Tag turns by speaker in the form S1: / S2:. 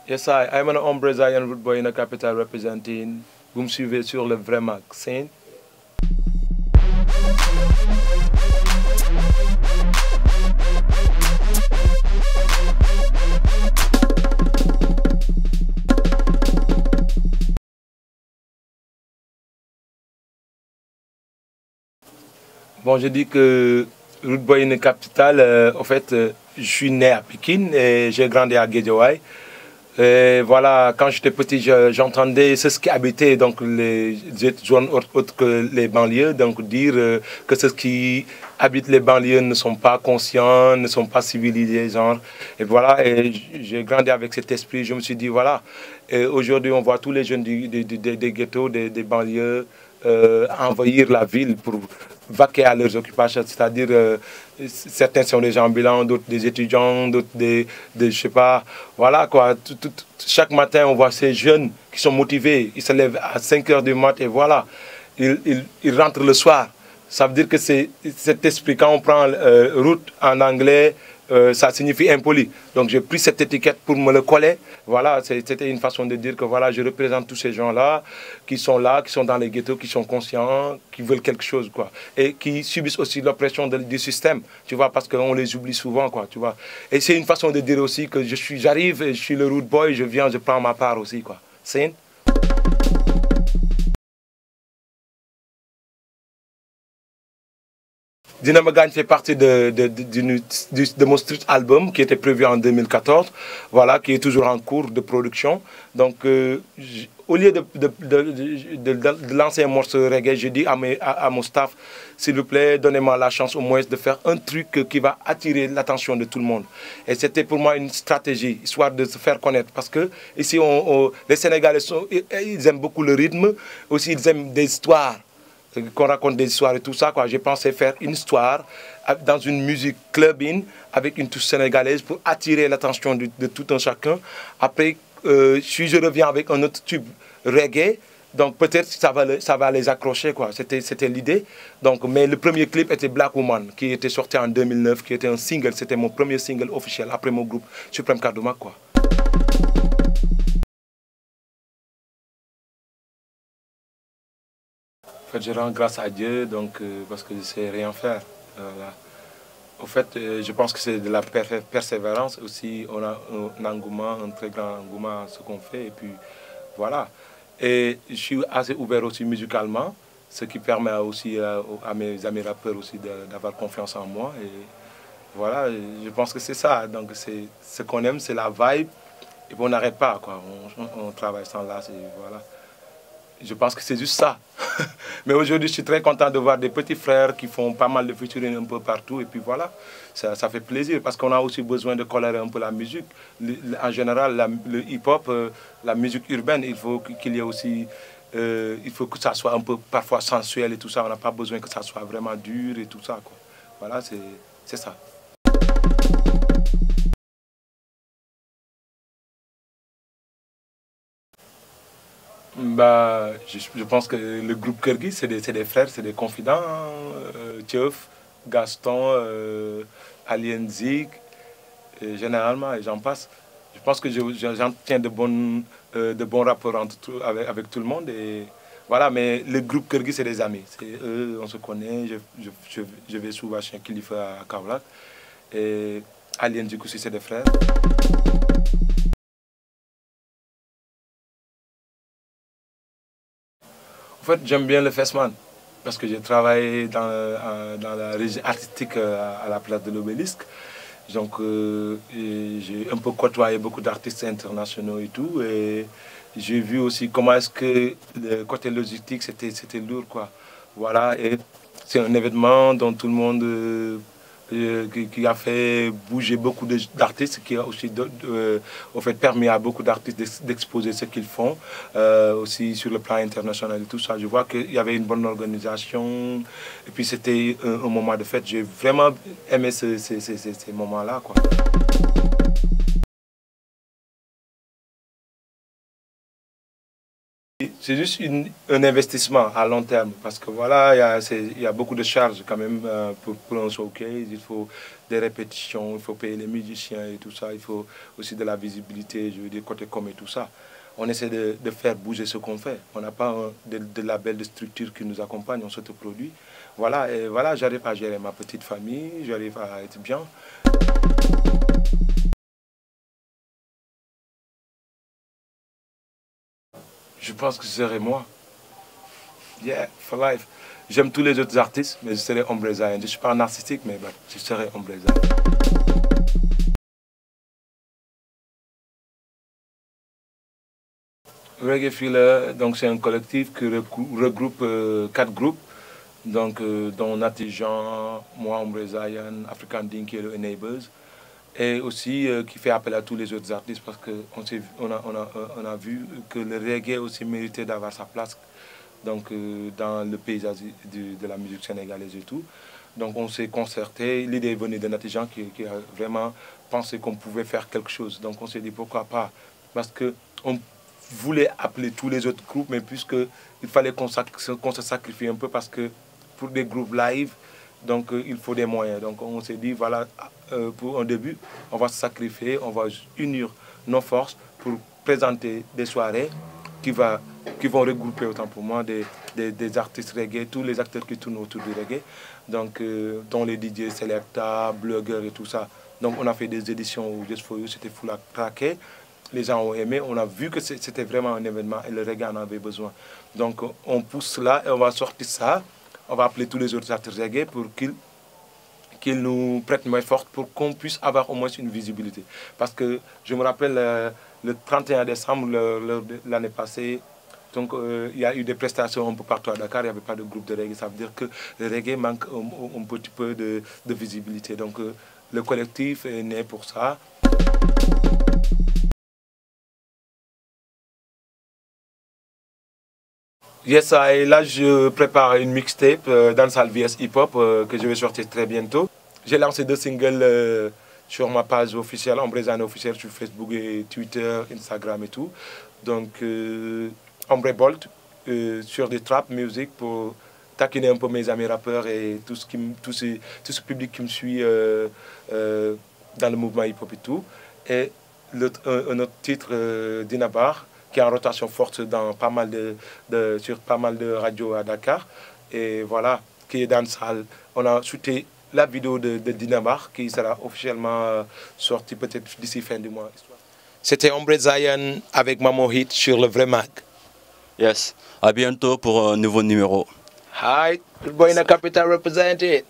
S1: Yes, I'm an homme Brazilian root boy in the capital representing. Vous me suivez sur le vrai Maxine. Bon, je dis que root boy in the capital, en fait, je suis né à Pékin et j'ai grandi à Guédiawaye. Et voilà, quand j'étais petit, j'entendais ceux qui habitaient donc les zones autres que les banlieues, donc dire que ceux qui habitent les banlieues ne sont pas conscients, ne sont pas civilisés, genre. Et voilà, et j'ai grandi avec cet esprit. Je me suis dit, voilà, aujourd'hui, on voit tous les jeunes des ghettos, des banlieues, envahir la ville pour vaquer à leurs occupations, c'est-à-dire certains sont des gens ambulants, d'autres des étudiants, d'autres je sais pas, voilà quoi. Chaque matin, on voit ces jeunes qui sont motivés, ils se lèvent à 5 heures du mat et voilà, ils rentrent le soir. Ça veut dire que c'est cet esprit, quand on prend route en anglais, ça signifie impoli. Donc j'ai pris cette étiquette pour me le coller. Voilà, c'était une façon de dire que voilà, je représente tous ces gens-là, qui sont dans les ghettos, qui sont conscients, qui veulent quelque chose, quoi. Et qui subissent aussi l'oppression du système, tu vois, parce qu'on les oublie souvent, quoi, tu vois. Et c'est une façon de dire aussi que j'arrive, je suis le root boy, je viens, je prends ma part aussi, quoi. C'est Dynamo Gagne fait partie de mon street album qui était prévu en 2014, voilà, qui est toujours en cours de production. Donc, au lieu de lancer un morceau reggae, j'ai dit à mon staff, s'il vous plaît, donnez-moi la chance au moins de faire un truc qui va attirer l'attention de tout le monde. Et c'était pour moi une stratégie, histoire de se faire connaître. Parce que ici, les Sénégalais, ils aiment beaucoup le rythme, aussi ils aiment des histoires, qu'on raconte des histoires et tout ça, quoi. J'ai pensé faire une histoire dans une musique clubbing avec une touche sénégalaise pour attirer l'attention de tout un chacun. Après, si je reviens avec un autre tube reggae, donc peut-être ça va les accrocher, quoi. C'était l'idée. Donc, mais le premier clip était Black Woman, qui était sorti en 2009, qui était un single. C'était mon premier single officiel après mon groupe Supreme Cardomac, quoi. En fait, je rends grâce à Dieu, donc, parce que je ne sais rien faire. Voilà. Au fait, je pense que c'est de la persévérance aussi. On a un engouement, un très grand engouement à ce qu'on fait. Et puis, voilà. Et je suis assez ouvert aussi musicalement, ce qui permet aussi à mes amis rappeurs aussi d'avoir confiance en moi. Et voilà, je pense que c'est ça. Donc, c'est ce qu'on aime, c'est la vibe. Et puis, on n'arrête pas, quoi. On travaille sans là, voilà. Je pense que c'est juste ça. Mais aujourd'hui, je suis très content de voir des petits frères qui font pas mal de featuring un peu partout. Et puis voilà, ça fait plaisir parce qu'on a aussi besoin de colorer un peu la musique. En général, le hip-hop, la musique urbaine, il faut qu'il y ait aussi... il faut que ça soit un peu parfois sensuel et tout ça. On n'a pas besoin que ça soit vraiment dur et tout ça, quoi. Voilà, c'est ça. Bah, je pense que le groupe Kirgui, c'est des frères, c'est des confidents. Tieuf, Gaston, Alien Zig, et généralement, et j'en passe. Je pense que j'en tiens de bons rapports avec tout le monde. Et voilà, mais le groupe Kirgui, c'est des amis. C'est eux, on se connaît. Je vais souvent chez Kilifa à Kaolack. Et Alien Zig aussi, c'est des frères. En fait, j'aime bien le Festman parce que j'ai travaillé dans la régie artistique à la place de l'Obélisque. Donc, j'ai un peu côtoyé beaucoup d'artistes internationaux et tout. Et j'ai vu aussi comment est-ce que le côté logistique, c'était lourd, quoi. Voilà, et c'est un événement dont tout le monde qui a fait bouger beaucoup d'artistes, qui a aussi au fait, permis à beaucoup d'artistes d'exposer ce qu'ils font, aussi sur le plan international et tout ça. Je vois qu'il y avait une bonne organisation, et puis c'était un moment de fête. J'ai vraiment aimé ces moments-là, quoi. C'est juste un investissement à long terme parce que voilà, il y a beaucoup de charges quand même pour un showcase. Il faut des répétitions, il faut payer les musiciens et tout ça. Il faut aussi de la visibilité, je veux dire, côté com et tout ça. On essaie de faire bouger ce qu'on fait. On n'a pas de label, de structure qui nous accompagne, on s'autoproduit. Voilà, et voilà, j'arrive à gérer ma petite famille, j'arrive à être bien. Je pense que ce serait moi. Yeah, for life. J'aime tous les autres artistes, mais je serais Ombre Zion. Je ne suis pas un artistique, mais je serais Ombre Zion. Reggae Filler, donc c'est un collectif qui regroupe 4 groupes, donc dont Nati Jean, moi Ombre Zion, African Dinky et le Neighbors, et aussi qui fait appel à tous les autres artistes parce qu'on a vu que le reggae aussi méritait d'avoir sa place donc, dans le paysage de la musique sénégalaise et tout. Donc on s'est concerté, l'idée est venue de Nati Jean qui a vraiment pensé qu'on pouvait faire quelque chose. Donc on s'est dit pourquoi pas, parce qu'on voulait appeler tous les autres groupes, mais puisqu'il fallait qu'on se sacrifie un peu parce que pour des groupes live, donc il faut des moyens. Donc on s'est dit, voilà, pour un début, on va se sacrifier, on va unir nos forces pour présenter des soirées qui vont regrouper autant pour moi des artistes reggae, tous les acteurs qui tournent autour du reggae, donc dont les DJ, Selecta, blogueurs et tout ça. Donc on a fait des éditions où Just For You, c'était full à craquer. Les gens ont aimé, on a vu que c'était vraiment un événement et le reggae en avait besoin. Donc on pousse cela et on va sortir ça. On va appeler tous les autres artistes reggae pour qu'ils nous prêtent main forte pour qu'on puisse avoir au moins une visibilité. Parce que je me rappelle le 31 décembre l'année passée, donc il y a eu des prestations un peu partout à Dakar, il n'y avait pas de groupe de reggae. Ça veut dire que le reggae manque un petit peu de visibilité. Donc le collectif est né pour ça. Yes, et là je prépare une mixtape Dancehall vs Hip Hop que je vais sortir très bientôt. J'ai lancé 2 singles sur ma page officielle, Ombre Zion officielle sur Facebook et Twitter, Instagram et tout. Donc Ombre Bolt sur des trap music pour taquiner un peu mes amis rappeurs et tout ce public qui me suit dans le mouvement hip hop et tout. Et un autre titre Dinabar, qui est en rotation forte dans sur pas mal de radios à Dakar. Et voilà, qui est dancehall. On a shooté la vidéo de Dinabar qui sera officiellement sortie peut-être d'ici fin du mois. C'était Ombre Zion avec Mamo Hit sur le Vrai Mag.
S2: Yes, à bientôt pour un nouveau numéro.
S1: Hi, good boy in the capital represented.